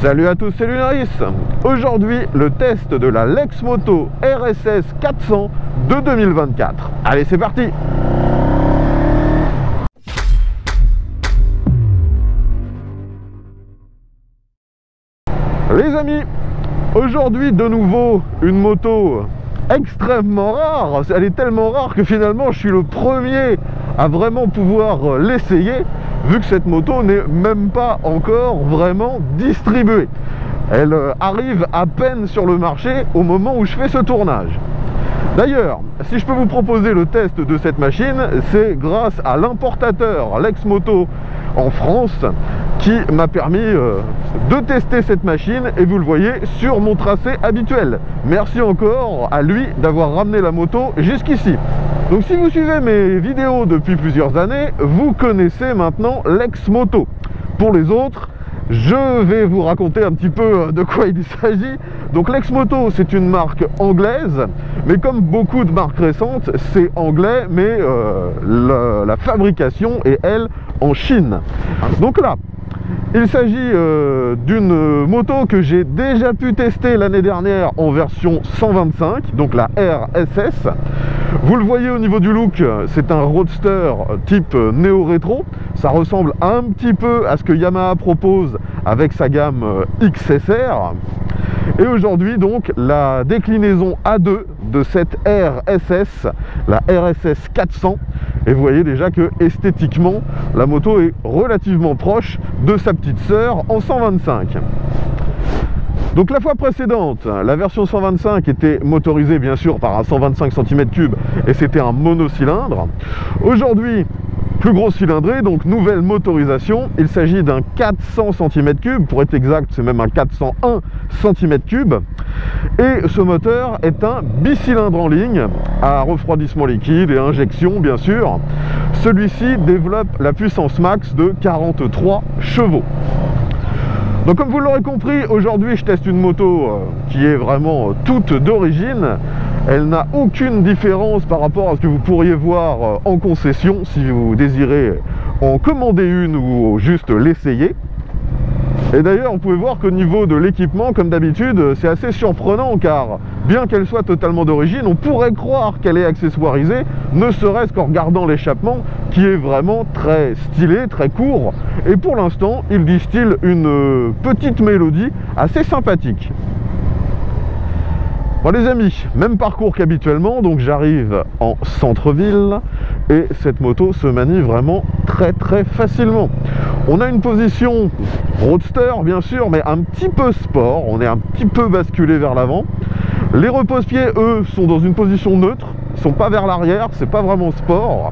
Salut à tous, c'est Lunaris. Aujourd'hui, le test de la Lexmoto RSS 400 de 2024. Allez, c'est parti. Les amis, aujourd'hui de nouveau une moto extrêmement rare. Elle est tellement rare que finalement je suis le premier à vraiment pouvoir l'essayer, vu que cette moto n'est même pas encore vraiment distribuée. Elle arrive à peine sur le marché au moment où je fais ce tournage. D'ailleurs, si je peux vous proposer le test de cette machine, c'est grâce à l'importateur Lexmoto en France qui m'a permis de tester cette machine, et vous le voyez sur mon tracé habituel. Merci encore à lui d'avoir ramené la moto jusqu'ici. Donc si vous suivez mes vidéos depuis plusieurs années, vous connaissez maintenant Lexmoto. Pour les autres, je vais vous raconter un petit peu de quoi il s'agit. Donc Lexmoto, c'est une marque anglaise, mais comme beaucoup de marques récentes, c'est anglais, mais la fabrication est, elle, en Chine. Donc là, il s'agit d'une moto que j'ai déjà pu tester l'année dernière en version 125, donc la RSS. Vous le voyez au niveau du look, c'est un roadster type néo-rétro. Ça ressemble un petit peu à ce que Yamaha propose avec sa gamme XSR. Et aujourd'hui donc la déclinaison A2 de cette RSS, la RSS 400. Et vous voyez déjà que esthétiquement la moto est relativement proche de sa petite sœur en 125. Donc la fois précédente, la version 125 était motorisée bien sûr par un 125 cm3 et c'était un monocylindre. Aujourd'hui, plus gros cylindrée, donc nouvelle motorisation. Il s'agit d'un 400 cm3, pour être exact, c'est même un 401 cm3. Et ce moteur est un bicylindre en ligne, à refroidissement liquide et injection, bien sûr. Celui-ci développe la puissance max de 43 chevaux. Donc comme vous l'aurez compris, aujourd'hui je teste une moto qui est vraiment toute d'origine. Elle n'a aucune différence par rapport à ce que vous pourriez voir en concession si vous désirez en commander une ou juste l'essayer. Et d'ailleurs, vous pouvez voir qu'au niveau de l'équipement, comme d'habitude, c'est assez surprenant car bien qu'elle soit totalement d'origine, on pourrait croire qu'elle est accessoirisée, ne serait-ce qu'en regardant l'échappement qui est vraiment très stylé, très court. Et pour l'instant, il distille une petite mélodie assez sympathique. Bon les amis, même parcours qu'habituellement, donc j'arrive en centre-ville et cette moto se manie vraiment très facilement. On a une position roadster bien sûr, mais un petit peu sport, on est un petit peu basculé vers l'avant. Les repose-pieds, eux, sont dans une position neutre, ils sont pas vers l'arrière, c'est pas vraiment sport.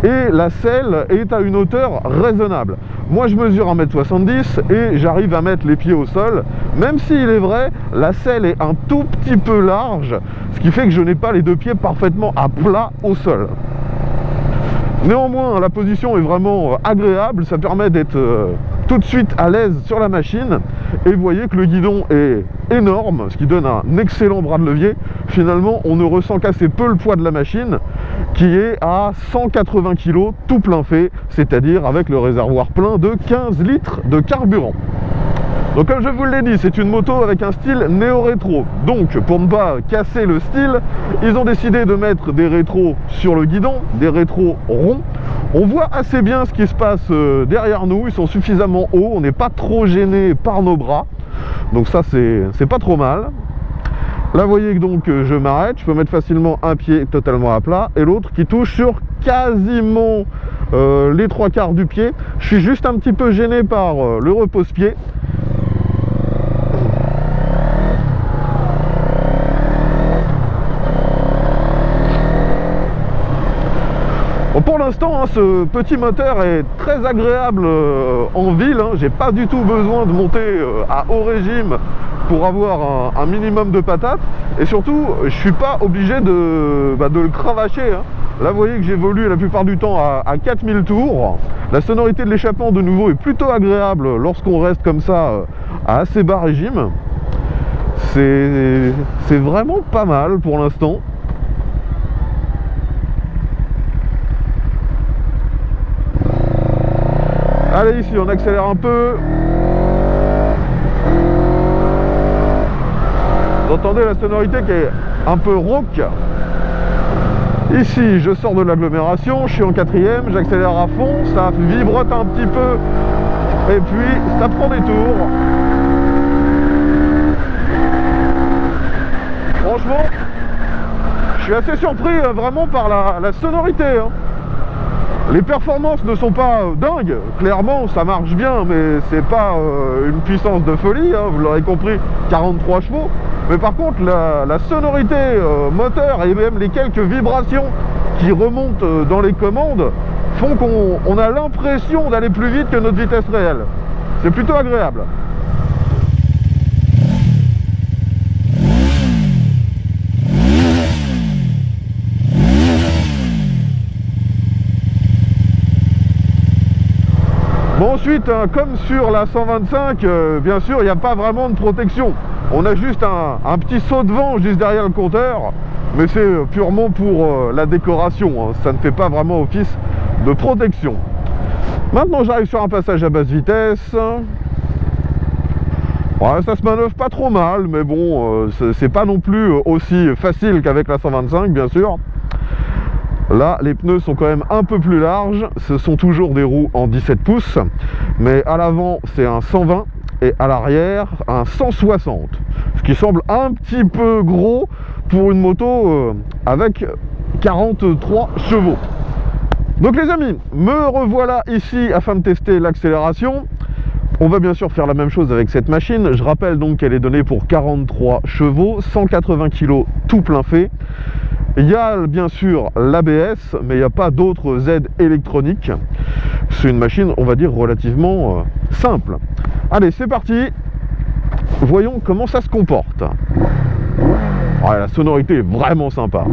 Et la selle est à une hauteur raisonnable. Moi je mesure 1m70 et j'arrive à mettre les pieds au sol, même s'il est vrai, la selle est un tout petit peu large, ce qui fait que je n'ai pas les deux pieds parfaitement à plat au sol. Néanmoins, la position est vraiment agréable, ça permet d'être tout de suite à l'aise sur la machine. Et vous voyez que le guidon est énorme, ce qui donne un excellent bras de levier. Finalement, on ne ressent qu'assez peu le poids de la machine, qui est à 180 kg tout plein fait, c'est-à-dire avec le réservoir plein de 15 litres de carburant. Donc comme je vous l'ai dit, c'est une moto avec un style néo-rétro. Donc pour ne pas casser le style, ils ont décidé de mettre des rétros sur le guidon, des rétros ronds. On voit assez bien ce qui se passe derrière nous, ils sont suffisamment hauts, on n'est pas trop gêné par nos bras. Donc ça c'est pas trop mal. Là vous voyez que donc je m'arrête, je peux mettre facilement un pied totalement à plat et l'autre qui touche sur quasiment les trois quarts du pied. Je suis juste un petit peu gêné par le repose-pied. Bon, pour l'instant, hein, ce petit moteur est très agréable en ville. Hein. J'ai pas du tout besoin de monter à haut régime pour avoir un minimum de patates. Et surtout, je suis pas obligé de le cravacher. Hein. Là, vous voyez que j'évolue la plupart du temps à 4000 tours. La sonorité de l'échappement, de nouveau, est plutôt agréable lorsqu'on reste comme ça à assez bas régime. C'est vraiment pas mal pour l'instant. Allez, ici on accélère un peu. Vous entendez la sonorité qui est un peu rauque. Ici, je sors de l'agglomération, je suis en 4e, j'accélère à fond, ça vibrote un petit peu, et puis ça prend des tours. Franchement, je suis assez surpris vraiment par la sonorité. Hein. Les performances ne sont pas dingues, clairement ça marche bien, mais c'est pas une puissance de folie, hein, vous l'aurez compris, 43 chevaux. Mais par contre la sonorité moteur et même les quelques vibrations qui remontent dans les commandes font qu'on a l'impression d'aller plus vite que notre vitesse réelle. C'est plutôt agréable. Bon, ensuite, hein, comme sur la 125, bien sûr, il n'y a pas vraiment de protection. On a juste un petit saut de vent juste derrière le compteur, mais c'est purement pour la décoration, hein. Ça ne fait pas vraiment office de protection. Maintenant, j'arrive sur un passage à basse vitesse. Ouais, ça se manœuvre pas trop mal, mais bon, c'est pas non plus aussi facile qu'avec la 125, bien sûr. Là, les pneus sont quand même un peu plus larges. Ce sont toujours des roues en 17 pouces. Mais à l'avant, c'est un 120 et à l'arrière, un 160. Ce qui semble un petit peu gros pour une moto avec 43 chevaux. Donc les amis, me revoilà ici afin de tester l'accélération. On va bien sûr faire la même chose avec cette machine. Je rappelle donc qu'elle est donnée pour 43 chevaux, 180 kg tout plein fait. Il y a bien sûr l'ABS, mais il n'y a pas d'autres aides électroniques. C'est une machine, on va dire, relativement simple. Allez, c'est parti. Voyons comment ça se comporte. Ouais, la sonorité est vraiment sympa.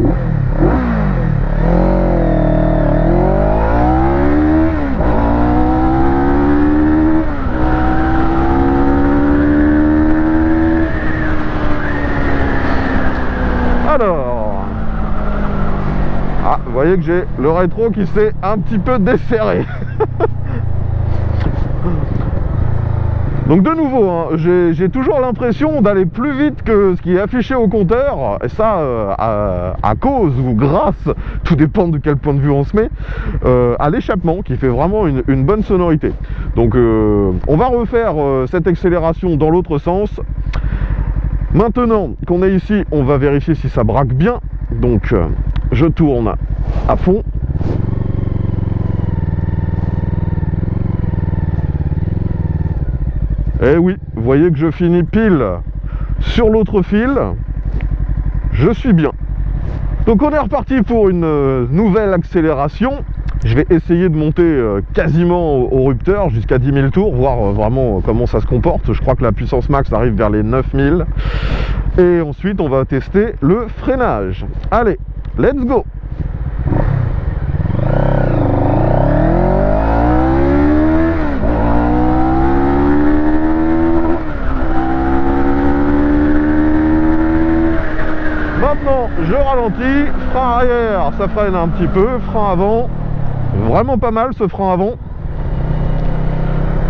Alors... Ah, vous voyez que j'ai le rétro qui s'est un petit peu desserré. Donc de nouveau, hein, j'ai toujours l'impression d'aller plus vite que ce qui est affiché au compteur. Et ça, à cause ou grâce, tout dépend de quel point de vue on se met, à l'échappement qui fait vraiment une bonne sonorité. Donc on va refaire cette accélération dans l'autre sens. Maintenant qu'on est ici, on va vérifier si ça braque bien. Donc je tourne à fond. Et oui, vous voyez que je finis pile sur l'autre fil. Je suis bien. Donc on est reparti pour une nouvelle accélération. Je vais essayer de monter quasiment au rupteur jusqu'à 10 000 tours, voir vraiment comment ça se comporte. Je crois que la puissance max arrive vers les 9000. Et ensuite, on va tester le freinage. Allez, let's go! Maintenant, je ralentis. Frein arrière, ça freine un petit peu. Frein avant, vraiment pas mal ce frein avant.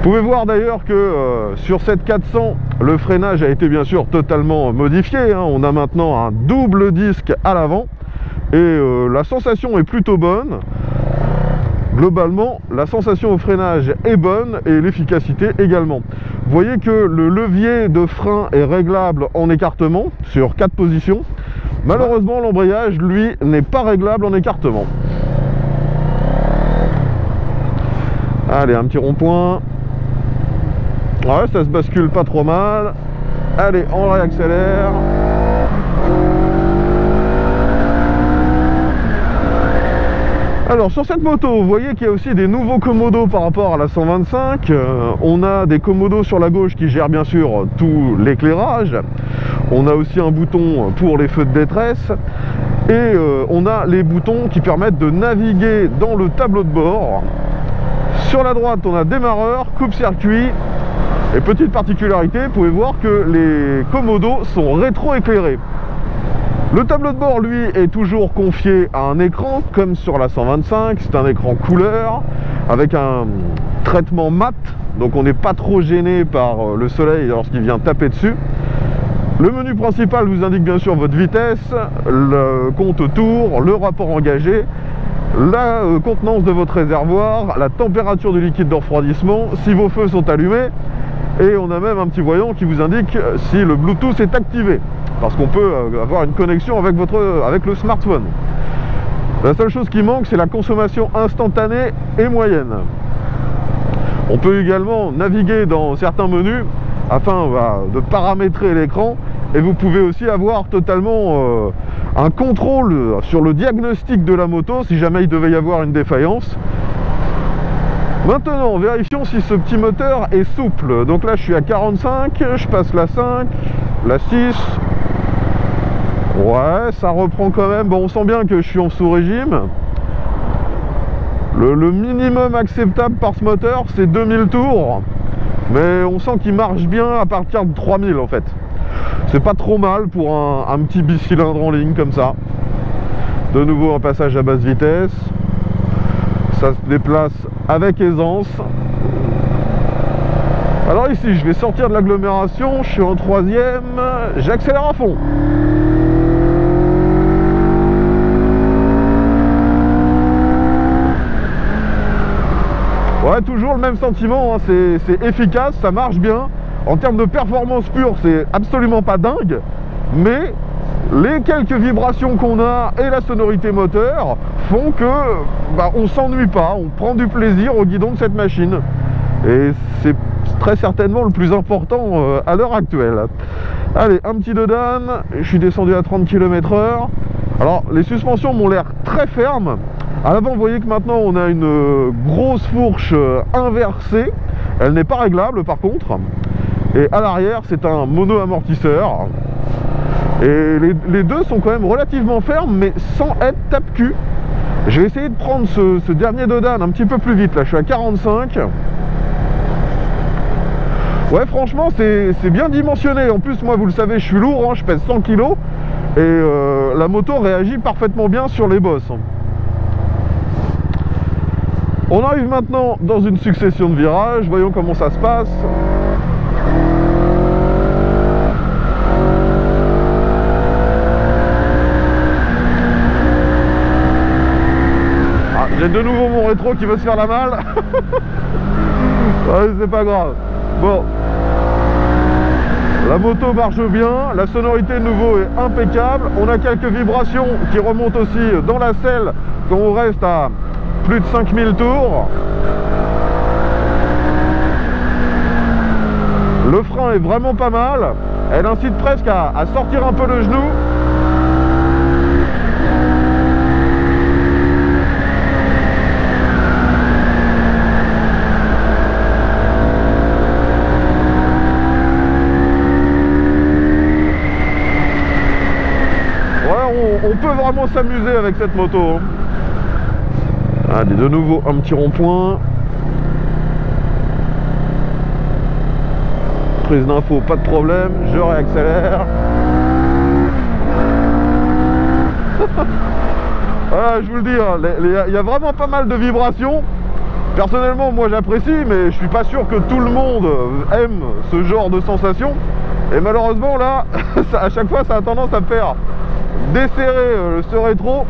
Vous pouvez voir d'ailleurs que sur cette 400, le freinage a été bien sûr totalement modifié, hein. On a maintenant un double disque à l'avant et la sensation est plutôt bonne. Globalement, la sensation au freinage est bonne et l'efficacité également. Vous voyez que le levier de frein est réglable en écartement sur 4 positions. Malheureusement, l'embrayage, lui, n'est pas réglable en écartement. Allez, un petit rond-point. Ouais, ça se bascule pas trop mal. Allez, on réaccélère. Alors sur cette moto, vous voyez qu'il y a aussi des nouveaux commodos par rapport à la 125. On a des commodos sur la gauche qui gèrent bien sûr tout l'éclairage. On a aussi un bouton pour les feux de détresse. Et on a les boutons qui permettent de naviguer dans le tableau de bord. Sur la droite, on a démarreur, coupe-circuit. Et petite particularité, vous pouvez voir que les commodos sont rétro-éclairés. Le tableau de bord, lui, est toujours confié à un écran, comme sur la 125. C'est un écran couleur, avec un traitement mat. Donc on n'est pas trop gêné par le soleil lorsqu'il vient taper dessus. Le menu principal vous indique bien sûr votre vitesse, le compte tour, le rapport engagé, la contenance de votre réservoir, la température du liquide de refroidissement, si vos feux sont allumés, et on a même un petit voyant qui vous indique si le Bluetooth est activé, parce qu'on peut avoir une connexion avec le smartphone. La seule chose qui manque, c'est la consommation instantanée et moyenne. On peut également naviguer dans certains menus afin de paramétrer l'écran, et vous pouvez aussi avoir totalement un contrôle sur le diagnostic de la moto si jamais il devait y avoir une défaillance. Maintenant, vérifions si ce petit moteur est souple. Donc là, je suis à 45, je passe la 5, la 6. Ouais, ça reprend quand même. Bon, on sent bien que je suis en sous-régime. Le minimum acceptable par ce moteur, c'est 2000 tours. Mais on sent qu'il marche bien à partir de 3000 en fait. C'est pas trop mal pour un petit bicylindre en ligne comme ça. De nouveau un passage à basse vitesse. Ça se déplace avec aisance. Alors ici, je vais sortir de l'agglomération, je suis en 3e, j'accélère à fond. Ouais, toujours le même sentiment, hein. C'est efficace, ça marche bien. En termes de performance pure, c'est absolument pas dingue, mais les quelques vibrations qu'on a et la sonorité moteur font que on s'ennuie pas, on prend du plaisir au guidon de cette machine. Et c'est très certainement le plus important à l'heure actuelle. Allez, un petit dodan, je suis descendu à 30 km/h. Alors, les suspensions m'ont l'air très fermes. À l'avant, vous voyez que maintenant on a une grosse fourche inversée. Elle n'est pas réglable par contre. Et à l'arrière, c'est un mono-amortisseur. Et les deux sont quand même relativement fermes, mais sans être tape-cul. J'ai essayé de prendre ce dernier dodan un petit peu plus vite. Là, je suis à 45. Ouais, franchement, c'est bien dimensionné. En plus, moi, vous le savez, je suis lourd, hein, je pèse 100 kg. Et la moto réagit parfaitement bien sur les bosses. On arrive maintenant dans une succession de virages. Voyons comment ça se passe. Ah, j'ai de nouveau mon rétro qui veut se faire la malle. Ouais, c'est pas grave. Bon. La moto marche bien, la sonorité de nouveau est impeccable. On a quelques vibrations qui remontent aussi dans la selle quand on reste à plus de 5000 tours. Le frein est vraiment pas mal. Elle incite presque à sortir un peu le genou. On peut vraiment s'amuser avec cette moto. Allez, de nouveau un petit rond-point. Prise d'info, pas de problème, je réaccélère. Voilà, je vous le dis, il y a vraiment pas mal de vibrations. Personnellement, moi j'apprécie, mais je suis pas sûr que tout le monde aime ce genre de sensation. Et malheureusement là, à chaque fois ça a tendance à me faire desserrer ce rétro.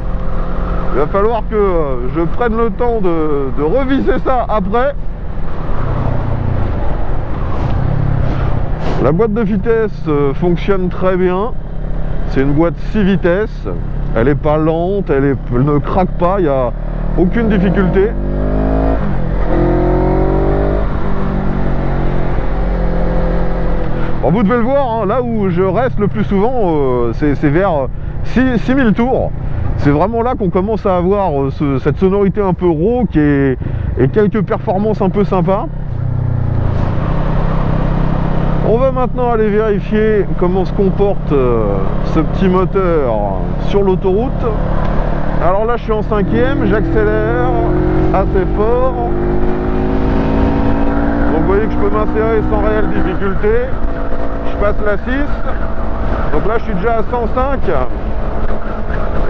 Il va falloir que je prenne le temps de revisser ça après. La boîte de vitesse fonctionne très bien. C'est une boîte 6 vitesses. Elle n'est pas lente, elle ne craque pas, il n'y a aucune difficulté. Bon, vous devez le voir, hein, là où je reste le plus souvent, c'est vers 6000 tours. C'est vraiment là qu'on commence à avoir cette sonorité un peu rauque et quelques performances un peu sympas. On va maintenant aller vérifier comment se comporte ce petit moteur sur l'autoroute. Alors là je suis en 5e, j'accélère assez fort. Donc vous voyez que je peux m'insérer sans réelle difficulté. Je passe la 6. Donc là je suis déjà à 105.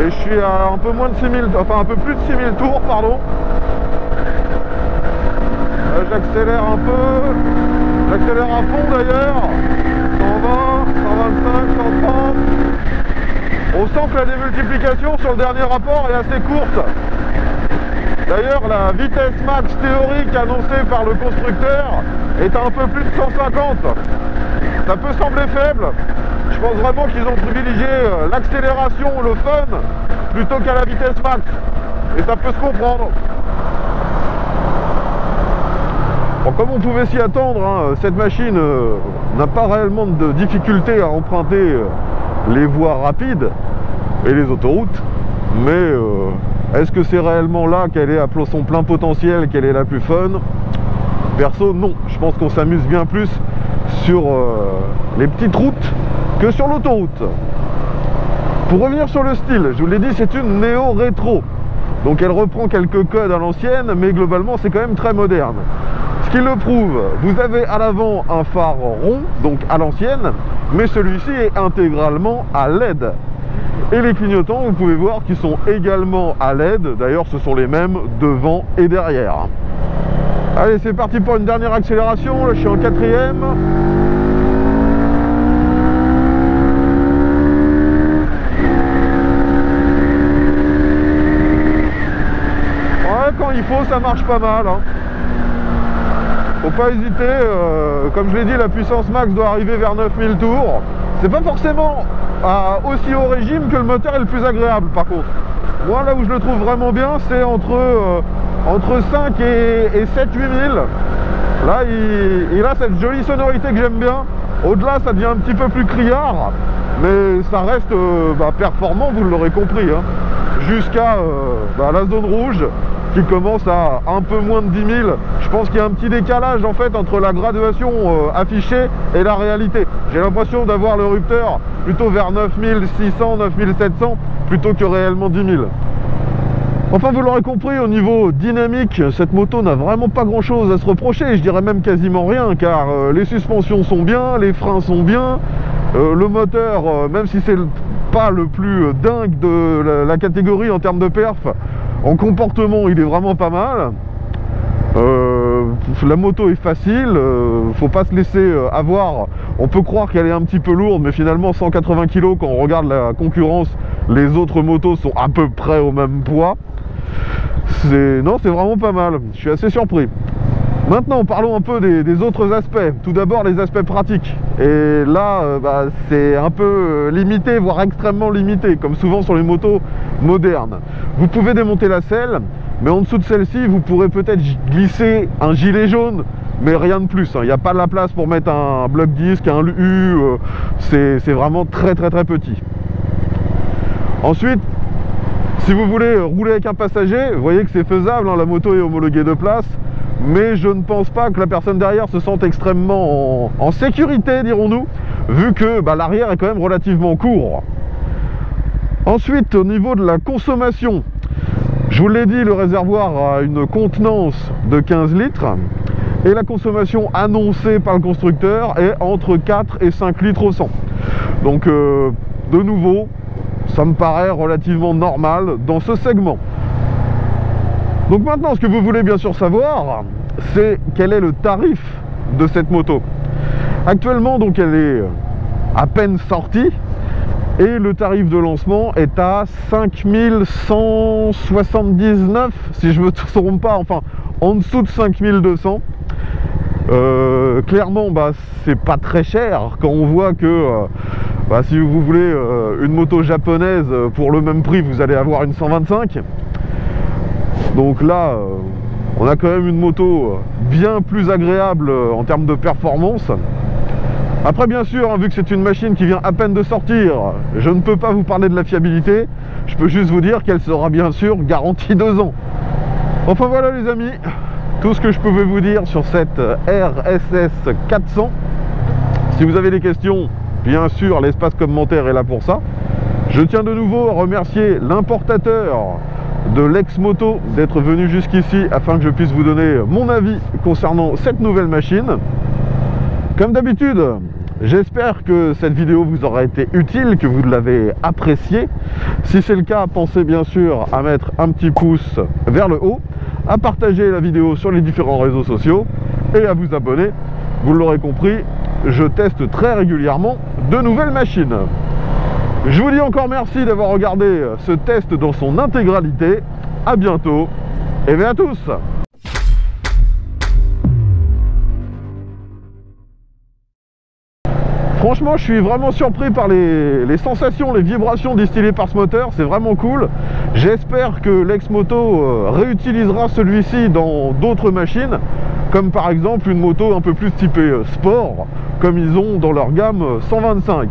Et je suis à un peu moins de 6000, enfin un peu plus de 6000 tours, pardon. J'accélère un peu. J'accélère à fond d'ailleurs. 120, 125. que la démultiplication sur le dernier rapport est assez courte. D'ailleurs, la vitesse max théorique annoncée par le constructeur est à un peu plus de 150. Ça peut sembler faible. Je pense vraiment qu'ils ont privilégié l'accélération, le fun, plutôt qu'à la vitesse max. Et ça peut se comprendre. Bon, comme on pouvait s'y attendre, hein, cette machine n'a pas réellement de difficulté à emprunter les voies rapides et les autoroutes. Mais est-ce que c'est réellement là qu'elle est à son plein potentiel, qu'elle est la plus fun? Perso, non. Je pense qu'on s'amuse bien plus sur les petites routes que sur l'autoroute. Pour revenir sur le style, je vous l'ai dit, c'est une néo-rétro. Donc elle reprend quelques codes à l'ancienne, mais globalement c'est quand même très moderne. Ce qui le prouve, vous avez à l'avant un phare rond, donc à l'ancienne, mais celui-ci est intégralement à LED. Et les clignotants, vous pouvez voir qu'ils sont également à LED. D'ailleurs, ce sont les mêmes devant et derrière. Allez, c'est parti pour une dernière accélération. Là, je suis en 4e. Ouais, quand il faut, ça marche pas mal. Hein. Faut pas hésiter. Comme je l'ai dit, la puissance max doit arriver vers 9000 tours. C'est pas forcément aussi haut régime que le moteur est le plus agréable par contre. Moi là où je le trouve vraiment bien, c'est entre 5 et 7-8 000. Là il a cette jolie sonorité que j'aime bien. Au-delà ça devient un petit peu plus criard, mais ça reste performant, vous l'aurez compris, hein. Jusqu'à la zone rouge qui commence à un peu moins de 10 000. Je pense qu'il y a un petit décalage en fait entre la graduation affichée et la réalité. J'ai l'impression d'avoir le rupteur plutôt vers 9600, 9700 plutôt que réellement 10 000. Enfin, vous l'aurez compris, au niveau dynamique, cette moto n'a vraiment pas grand chose à se reprocher, je dirais même quasiment rien, car les suspensions sont bien, les freins sont bien, le moteur, même si c'est pas le plus dingue de la catégorie en termes de perf, en comportement il est vraiment pas mal. La moto est facile, faut pas se laisser avoir. On peut croire qu'elle est un petit peu lourde, mais finalement 180 kg, quand on regarde la concurrence, les autres motos sont à peu près au même poids. Non, c'est vraiment pas mal, je suis assez surpris. Maintenant, parlons un peu des autres aspects. Tout d'abord, les aspects pratiques. Et là, c'est un peu limité, voire extrêmement limité, comme souvent sur les motos modernes. Vous pouvez démonter la selle, mais en dessous de celle-ci, vous pourrez peut-être glisser un gilet jaune, mais rien de plus. Il n'y a pas de la place pour mettre un bloc disque, un U. C'est vraiment très très très petit. Ensuite, si vous voulez rouler avec un passager, vous voyez que c'est faisable, hein, la moto est homologuée de place. Mais je ne pense pas que la personne derrière se sente extrêmement en sécurité, dirons-nous, vu que l'arrière est quand même relativement court. Ensuite, au niveau de la consommation, je vous l'ai dit, le réservoir a une contenance de 15 litres et la consommation annoncée par le constructeur est entre 4 et 5 litres au 100. Donc, de nouveau, ça me paraît relativement normal dans ce segment. Donc maintenant, ce que vous voulez bien sûr savoir, c'est quel est le tarif de cette moto. Actuellement, donc, elle est à peine sortie et le tarif de lancement est à 5179, si je ne me trompe pas, enfin en dessous de 5200. Clairement, c'est pas très cher quand on voit que si vous voulez une moto japonaise pour le même prix, vous allez avoir une 125. Donc là, on a quand même une moto bien plus agréable en termes de performance. Après, bien sûr, vu que c'est une machine qui vient à peine de sortir, je ne peux pas vous parler de la fiabilité. Je peux juste vous dire qu'elle sera bien sûr garantie 2 ans. Enfin voilà les amis, tout ce que je pouvais vous dire sur cette RSS 400. Si vous avez des questions, bien sûr, l'espace commentaire est là pour ça. Je tiens de nouveau à remercier l'importateur de l'ex-moto d'être venu jusqu'ici afin que je puisse vous donner mon avis concernant cette nouvelle machine. Comme d'habitude, j'espère que cette vidéo vous aura été utile, que vous l'avez appréciée. Si c'est le cas, pensez bien sûr à mettre un petit pouce vers le haut, à partager la vidéo sur les différents réseaux sociaux et à vous abonner. Vous l'aurez compris, je teste très régulièrement de nouvelles machines. Je vous dis encore merci d'avoir regardé ce test dans son intégralité. À bientôt et bien à tous. Franchement, je suis vraiment surpris par les sensations, les vibrations distillées par ce moteur. C'est vraiment cool. J'espère que Lexmoto réutilisera celui-ci dans d'autres machines, comme par exemple une moto un peu plus typée sport, comme ils ont dans leur gamme 125.